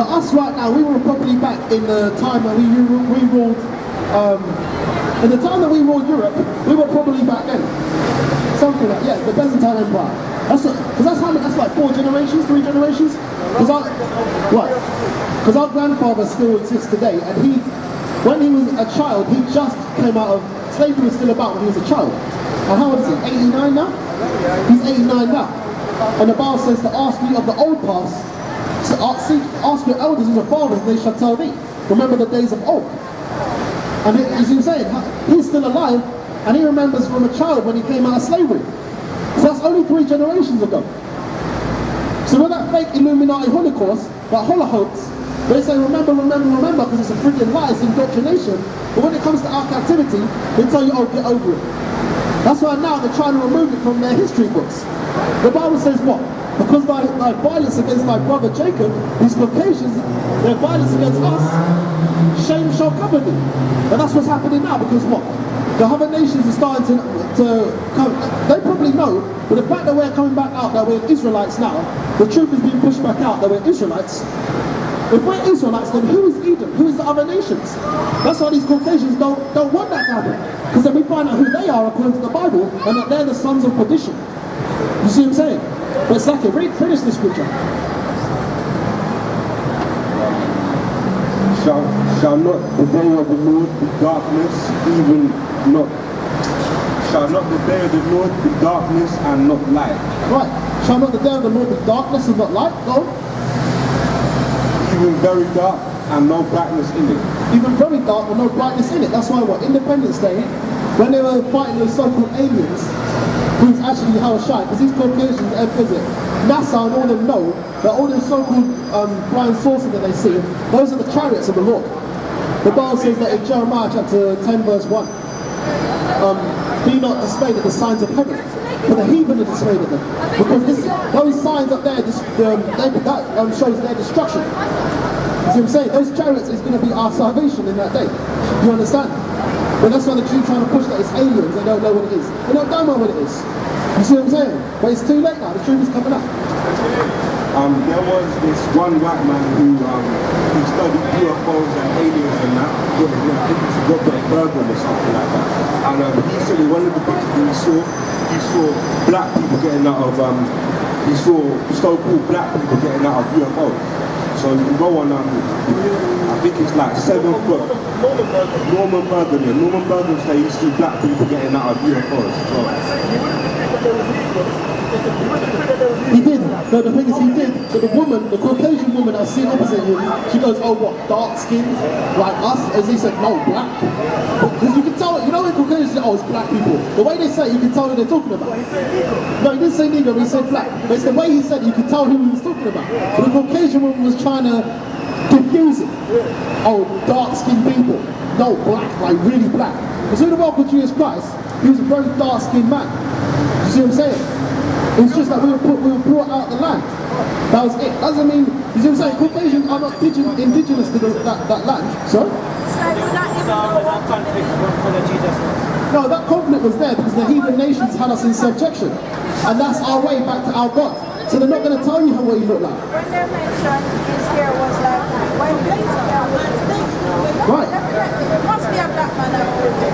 So us right now, we were probably back in the time that we ruled, in the time that we ruled Europe, we were probably back then. Something like, yeah, the Byzantine Empire. That's like 4 generations, 3 generations? Because our grandfather still exists today, and when he was a child, he just came out of, slavery was still about when he was a child. And how old is he, 89 now? He's 89 now. And the Bible says to ask me of the old past, so ask your elders and your fathers, and they shall tell thee. Remember the days of old. And as you were saying, he's still alive, and he remembers from a child when he came out of slavery. So that's only 3 generations ago. So when that fake Illuminati Holocaust, that Holocaust, they say remember, because it's a freaking lie, it's indoctrination. But when it comes to our captivity, they tell you, oh, get over it. That's why now they're trying to remove it from their history books. The Bible says what? Because thy violence against thy brother Jacob, these Caucasians, their violence against us, shame shall cover thee. And that's what's happening now, because what? The other nations are starting to come. They probably know, but the fact that we're coming back out, that we're Israelites now, the truth is being pushed back out that we're Israelites. If we're Israelites, then who is Edom? Who is the other nations? That's why these Caucasians don't want that to happen. Because then we find out who they are according to the Bible, and that they're the sons of perdition. You see what I'm saying? But it's like, finish the scripture. Shall not the day of the Lord be darkness, shall not the day of the Lord be darkness and not light? Right. Shall not the day of the Lord be darkness and not light? Go. Even very dark and no brightness in it. Even very dark and no brightness in it. That's why what? Independence Day, when they were fighting those so-called aliens, who's actually how shine, because these Caucasians and visit NASA and all them know that all them so-called flying saucers that they see, those are the chariots of the Lord. The Bible says that in Jeremiah chapter 10 verse 1, be not dismayed at the signs of heaven, for the heathen are dismayed at them. Because those signs up there, that shows their destruction. You see what I'm saying? Those chariots is going to be our salvation in that day. You understand? But that's why the Jews trying to push that it's aliens, they don't know what it is. They don't know what it is. You see what I'm saying? But it's too late now, the truth is coming up. There was this one white man who studied UFOs and aliens and that. I think it's Robert Bergen or something like that. And he said in one of the pictures he saw black people getting out of, he saw so-called black people getting out of UFOs. So you can go on, I think it's like 7 foot. Norman Bergen, yeah. Norman Bergen said you see black people getting out of UFOs as well. He did. No, the thing is he did. So the woman, the Caucasian woman I see opposite him, she goes, oh what, dark skin? Like us? As he said, no, black. Because you can tell, you know when Caucasians say, oh it's black people. The way they say it, you can tell who they're talking about. No, he didn't say Negro, he said black. But it's the way he said it, you can tell who he was talking about. So the Caucasian woman was trying to confuse it. Oh, dark skinned people. No, black, like really black. Because who the world called Jesus Christ, he was a very dark skinned man. You see what I'm saying? It's just that we were brought out the land. That was it. Doesn't mean, you see what I'm saying? Caucasians are not indigenous to that land. So? No, that conflict was there because the heathen nations had us in subjection. And that's our way back to our God. So they're not going to tell you what you look like. When they mentioned this here was like, when right. It must be a black man that would do.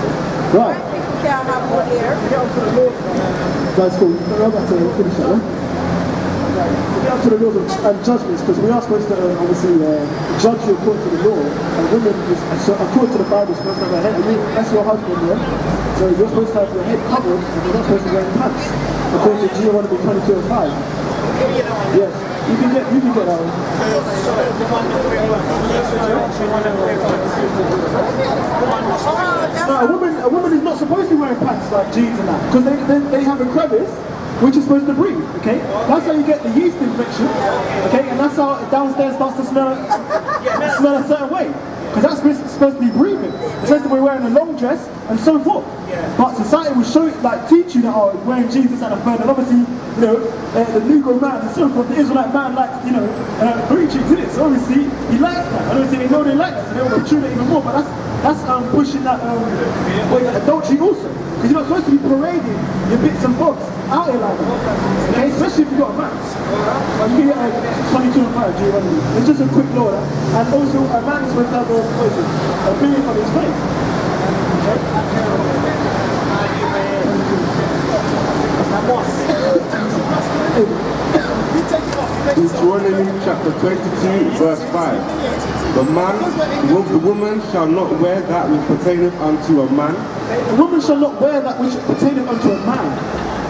Right. People can't have good hair. That's cool. Go back to finish that one. To get up to the laws and judgments, because we are supposed to obviously judge you according to the law. And women, according to the Bible, are supposed to have their head. That's your husband, yeah? So you're supposed to have your head covered, and you're not supposed to wear pants. According to Deuteronomy 22 and 5. Yes, you can get that one. No, a woman is not supposed to be wearing pants like jeans and that, because they have a crevice which is supposed to breathe, okay? That's how you get the yeast infection, okay? And that's how downstairs starts to smell a certain way. Because that's supposed to be breathing. It's supposed to be wearing a long dress and so forth. But society will show, teach you that, oh, wearing Jesus at a third, and obviously, you know, the Negro man and so forth, the Israelite man likes, you know, booty cheeks in it. So obviously, he likes that. And obviously, they know they like that, so they want to tune it even more. But That's pushing that adultery also. Because you're not supposed to be parading your bits and bobs out here like that. Okay, especially if you've got a man. But you can get 22 and 5, Deuteronomy. It's just a quick law. And also, a man is supposed to have a beard on his face. Okay? Deuteronomy chapter 22, verse 5. The woman shall not wear that which pertaineth unto a man. The woman shall not wear that which pertaineth unto a man.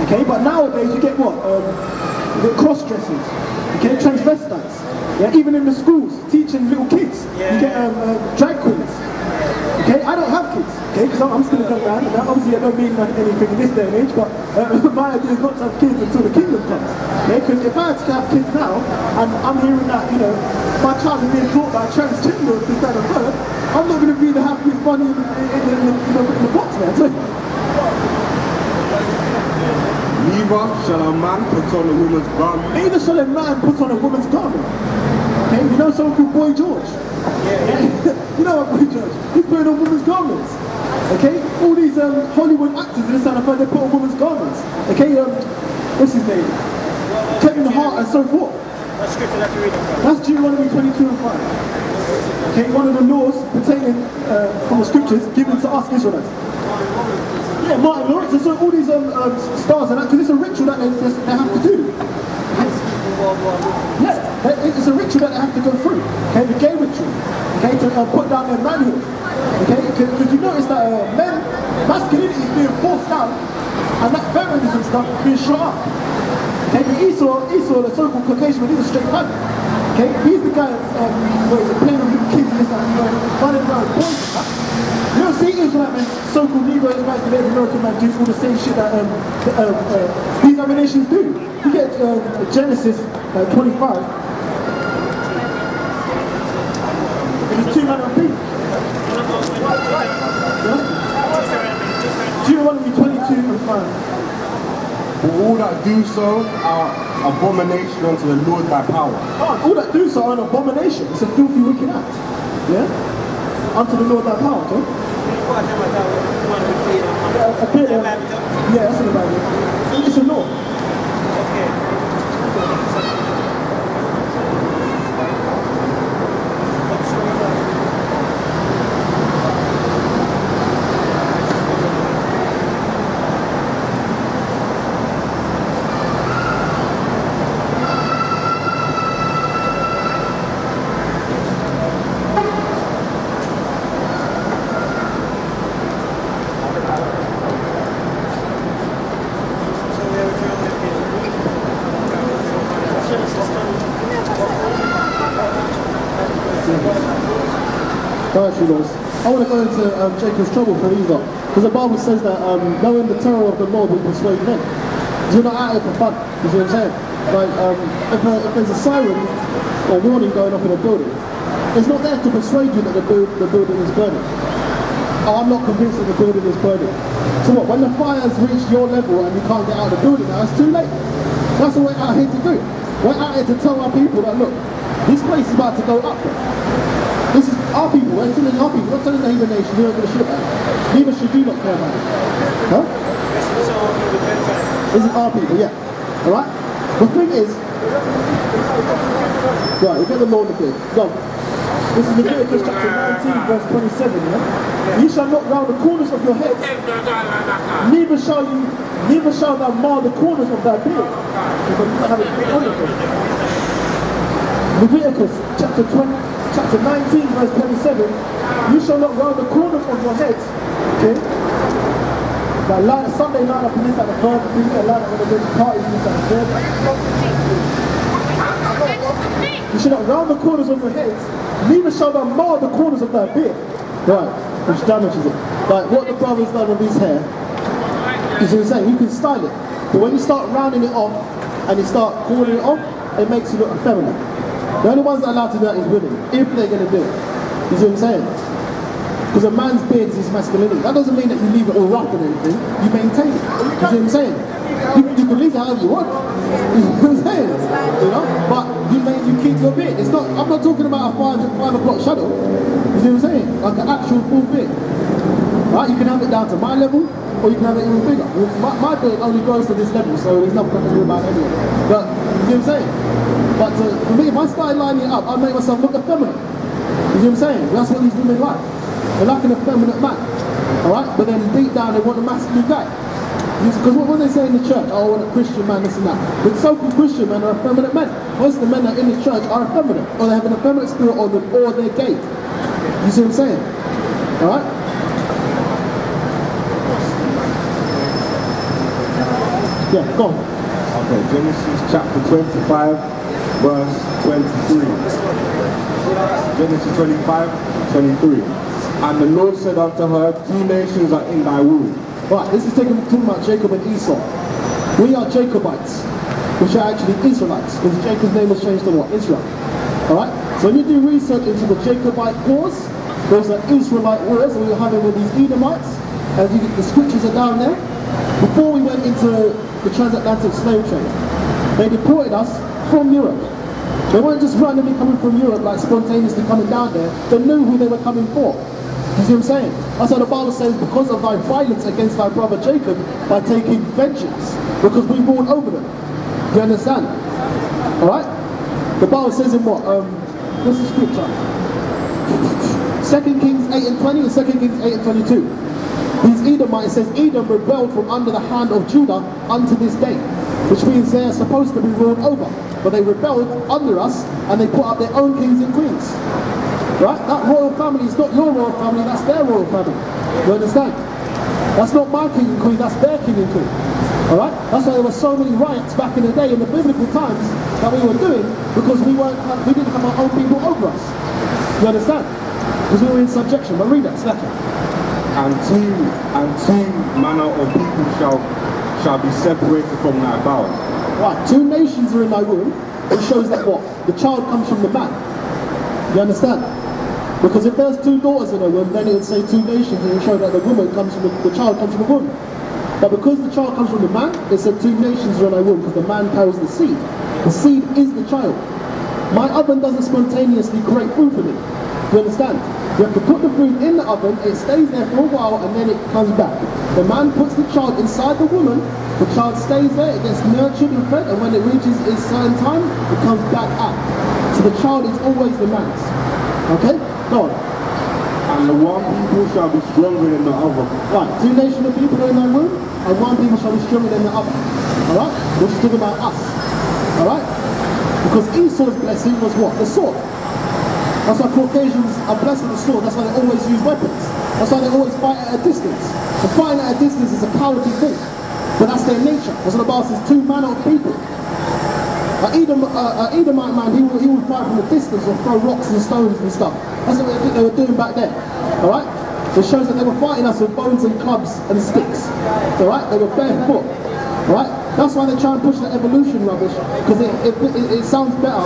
Okay, but nowadays you get what? You get cross-dressers. You get transvestites. Yeah, even in the schools, teaching little kids. You get drag queens. Okay, I don't have kids. Okay, because I'm still a young man. And obviously I don't mean anything in this day and age, but my idea is not to have kids until the kingdom comes. Okay, because if I had to have kids now, and I'm hearing that, you know, my child is being taught by transgenders instead of her, I'm not going to be the happiest bunny in the box there. So, neither shall a man put on a woman's garment. Neither shall a man put on a woman's garment. Okay, you know someone called Boy George? Yeah. You know what Boy George? He's putting on women's garments. Okay, all these Hollywood actors in this side of they put on women's garments. Okay, what's his name? Kevin Hart and so forth. What scripture that you're reading from? That's Deuteronomy 22 and 5. Okay, one of the laws pertaining from the scriptures given to us Israelites. Yeah, Martin Lawrence, and so all these stars and that, because it's a ritual that they have to do. Yeah, it's a ritual that they have to go through. Okay, the gay ritual. Okay, to put down their manhood. Okay, because you notice that masculinity is being forced out, and that feminism stuff is being shut up. Okay, but Esau, the so-called Caucasian man, he's a straight man. Okay, he's the guy playing with little kids and this and running around with boys. You don't see Israelite men, so-called Negro Israelites, and Native American men do all the same shit that these other nations do. You get Genesis 25. There's two men on beat. Deuteronomy 22 and 5. For all that do so are abomination unto the Lord thy power. Oh, all that do so are an abomination. It's a filthy, wicked act. Yeah? Unto the Lord thy power, okay? Yeah, that's in the Bible. It's a law. I want to go into Jacob's trouble for evil, because the Bible says that knowing the terror of the Lord will persuade men. You're not out here for fun, you see what I'm saying? Like, if there's a siren or warning going off in a building, it's not there to persuade you that the building is burning. Oh, I'm not convinced that the building is burning. So what, when the fire's reached your level and you can't get out of the building now, it's too late. That's what we're out here to do. We're out here to tell our people that, look, this place is about to go up. This is our people, we're telling our people, not telling the heathen nation who are going to shit about it. Neither should you not care about it. Huh? This is our people, yeah. Alright? The thing is, right, we get the law in the thing. Go. This is Leviticus chapter 19, verse 27, yeah? You shall not round the corners of your head, neither shall thou mar the corners of thy beard. Because you don't have it on your head. Leviticus chapter 19, verse 27, you shall not round the corners of your head, okay? That line, Sunday line up in this and the third, this line up when there's parties in this and the third. You shall not round the corners of your heads, neither shall thou mar the corners of thy beard. Right, which damages it. Like what the brother's done with his hair, you see what I'm saying? You can style it, but when you start rounding it off and you start calling it off, it makes you look effeminate. The only ones that are allowed to do that is women, if they're going to do it. You see what I'm saying? Because a man's beard is his masculinity. That doesn't mean that you leave it all rough and everything. You maintain it. You see what I'm saying? You can leave it however you want. You know what I'm saying? You know? But you keep your beard. It's not. I'm not talking about a 5 o'clock shadow. You see what I'm saying? Like an actual full beard. Right? You can have it down to my level, or you can have it even bigger. My beard only grows to this level, so there's nothing I can do about it anyway. But you see what I'm saying? But for me, if I started lining it up, I'd make myself look effeminate. You see what I'm saying? That's what these women like. They like an effeminate man. Alright? But then deep down they want a masculine guy. Because what they say in the church, oh, I want a Christian man, this and that. But so-called Christian men are effeminate men. Most of the men that are in the church are effeminate. Or they have an effeminate spirit on them, or they're gay. You see what I'm saying? Alright? Yeah, go on. Okay, Genesis chapter 25, verse 23. Genesis 25, 23. And the Lord said unto her, 2 nations are in thy womb. Right, this is talking about Jacob and Esau. We are Jacobites, which are actually Israelites, because Jacob's name was changed to what? Israel. Alright? So when you do research into the Jacobite wars, those are Israelite wars that we were having with these Edomites. As you get, the scriptures are down there. Before we went into the transatlantic slave trade, they deported us from Europe. They weren't just randomly coming from Europe, like spontaneously coming down there. They knew who they were coming for. You see what I'm saying? That's why the Bible says, because of thy violence against thy brother Jacob, by taking vengeance, because we ruled over them. Do you understand? Alright? The Bible says in what? What's the scripture? 2 Kings 8 and 20 and 2 Kings 8 and 22. These Edomites, says Edom rebelled from under the hand of Judah unto this day, which means they are supposed to be ruled over, but they rebelled under us and they put up their own kings and queens. Right? That royal family is not your royal family, that's their royal family. You understand? That's not my king and queen, that's their king and queen. Alright? That's why there were so many riots back in the day in the biblical times that we were doing, because we didn't have our own people over us. You understand? Because we were in subjection. But read that, second. And two manner of people shall be separated from thy bowels. Right, 2 nations are in thy womb, which shows that what? The child comes from the man. You understand? Because if there's 2 daughters in a womb, then it would say 2 nations, and it would show that the woman comes from the child comes from the woman. But because the child comes from the man, it said 2 nations are in thy womb, because the man carries the seed. The seed is the child. My oven doesn't spontaneously create food for me. You understand? You have to put the food in the oven, it stays there for a while, and then it comes back. The man puts the child inside the woman, the child stays there, it gets nurtured and fed, and when it reaches its certain time, it comes back out. So the child is always the man's. Okay? Go on. And the one people shall be stronger than the other. Right, 2 nations of people are in thy womb, and 1 people shall be stronger than the other. Alright? Which is talking about us. Alright? Because Esau's blessing was what? The sword. That's why Caucasians are blessed with the sword. That's why they always use weapons. That's why they always fight at a distance. And fighting at a distance is a cowardly thing. But that's their nature. That's what the Bible says, 2 manner of people. An Edomite man, he would fight from a distance or throw rocks and stones and stuff. That's what they were doing back then. Alright? It shows that they were fighting us with bones and clubs and sticks. Alright? They were barefoot. Alright? That's why they try and push the evolution rubbish, because it sounds better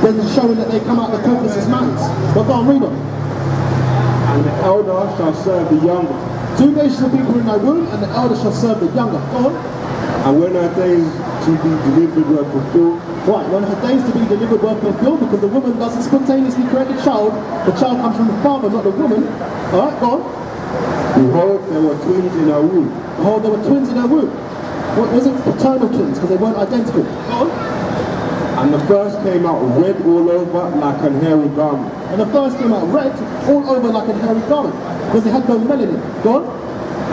than showing that they come out of the Caucasus Mountains. But go on, read on. And the elder shall serve the younger. 2 nations of people in thy womb, and the elder shall serve the younger. Go on. And when her days to be delivered were fulfilled. Right, when her days to be delivered were fulfilled, because the woman doesn't spontaneously create the child comes from the father, not the woman. Alright, go on. Behold, there were twins in her womb. Behold, there were twins in her womb. What was it? Paternal twins, because they weren't identical. Go on. And the first came out red all over like an hairy garment. And the first came out red all over like a hairy garment, because they had no melanin. Go on.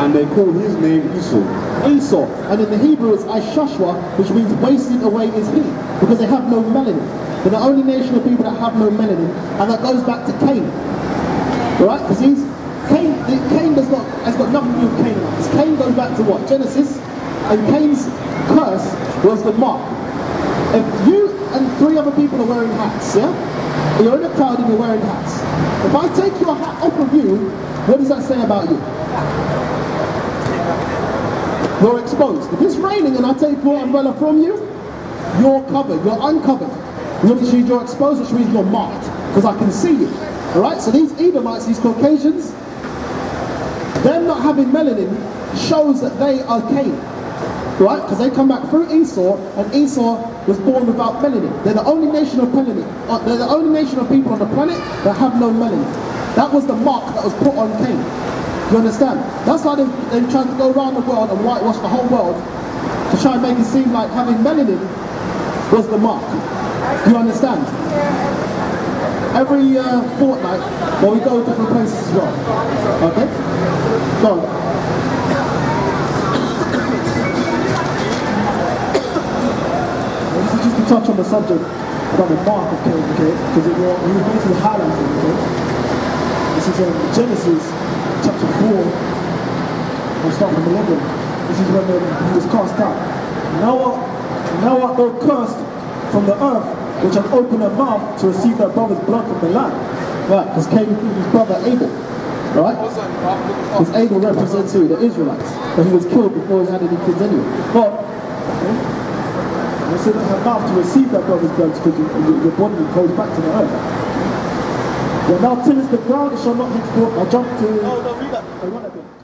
And they called his name Esau. Esau. And in the Hebrew it's Ashashwa, which means wasted away is he, because they have no melanin. They're the only nation of people that have no melanin, and that goes back to Cain. Alright? Because Cain has got nothing to do with Canaanites. Cain goes back to what? Genesis. And Cain's curse was the mark. If you and 3 other people are wearing hats, yeah? You're in a crowd and you're wearing hats. If I take your hat off of you, what does that say about you? You're exposed. If it's raining and I take your umbrella from you, you're covered, you're uncovered. Which means you're exposed, which means you're marked, because I can see you. Alright, so these Edomites, these Caucasians, them not having melanin shows that they are Cain. Right? Because they come back through Esau, and Esau was born without melanin. They're the only nation of melanin. They're the only nation of people on the planet that have no melanin. That was the mark that was put on Cain. You understand? That's why they tried to go around the world and whitewash the whole world to try and make it seem like having melanin was the mark. You understand? Every fortnight, well, we go to different places as well. Okay? Go on. This is just to touch on the subject about the mark of Cain, okay? Because he was basically highlighting, okay? This is in Genesis chapter 4, we'll start from 11. This is when he was cast out. Noah though cursed from the earth, which had opened her mouth to receive their brother's blood from the land. Right, because Cain killed his brother Abel. Right? Because Abel represents who? The Israelites. But he was killed before he had any kids anyway. But, okay? And so that her mouth to receive their brother's blood because your body goes back to the earth. Yeah, now till it's the ground, it shall not henceforth. I'll jump to... Oh, no, read that.